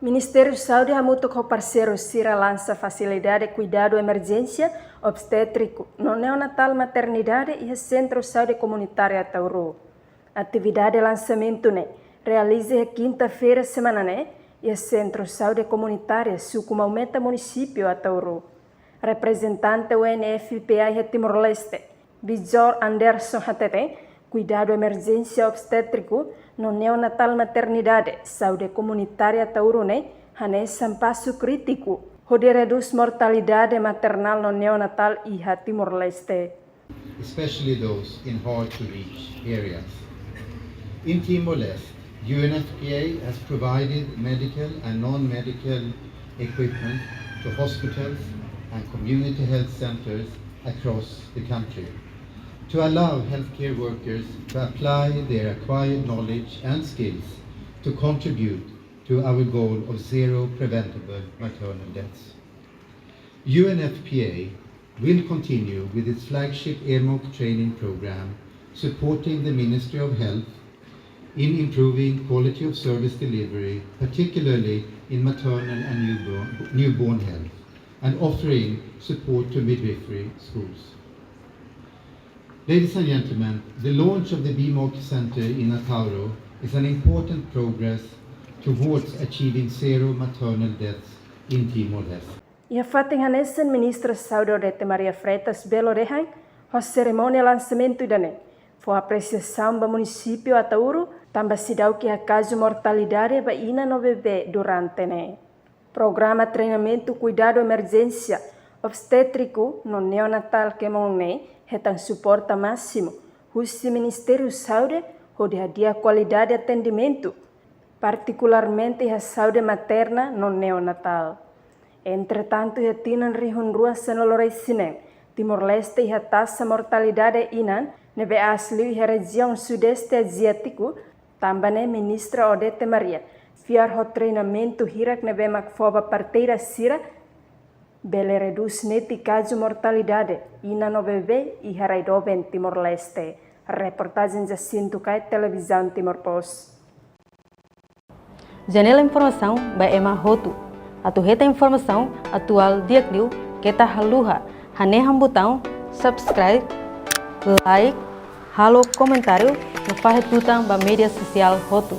Ministério de Saúde hamuto com parceiro Sira Lansa Fasilidade Kuidadu Emerjensia, Obstetriku, no neonatal maternidade e Centro de Saúde Comunitária Tauru. Atividade de lançamento realiza quinta-feira semana e Centro de Saúde Comunitária Sucumaumenta Município a Tauru. Representante UNFPA e Timor-Leste, Bijor Anderson Hatete, Kuidadu Emerjensia Obstetriku, no neonatal maternidade, saúde comunitária taurune, hanes passo crítico, onde reduz mortalidade maternal no neonatal e Timor-Leste. Especially those in hard-to-reach areas. In Timor-Leste, UNFPA has provided medical and non-medical equipment to hospitals and community health centers across the country, to allow healthcare workers to apply their acquired knowledge and skills to contribute to our goal of zero preventable maternal deaths. UNFPA will continue with its flagship EMOC training program, supporting the Ministry of Health in improving quality of service delivery, particularly in maternal and newborn health, and offering support to midwifery schools. Ladies and gentlemen, the launch of the BMOC Center in Atauro is an important progress towards achieving zero maternal deaths in Timor-Leste. E a fating hanessen ministra Saúde Odete Maria Freitas Belo Rehan, a cerimônia lançamento idane, foi apreciação do município Atauro, também se dá que a caso mortalidade ba ina no bebê durante Programa treinamento cuidado emergência obstétrico no neonatal que retan suporta máximo, o Ministério de Saúde, onde a qualidade de atendimento, particularmente a saúde materna no neonatal. Entretanto, a tinan rihunrua senoloresinen, Timor-Leste e a taxa mortalidade inan, nebe asli e a região sudeste asiático, também ministra Odete Maria, fiar o treinamento hirak nebe makfoba parteira sira, bele reduz neti caso mortalidade ina no bebê e haraidoben Timor-Leste. Reportagem Jacinto Kai, Televisão Timor Post. Janela informação by Emma Hotu. Atuheta informação atual diakliu kita haluha haneham botão subscribe, like, halo comentário no fahet botão ba media social Hotu.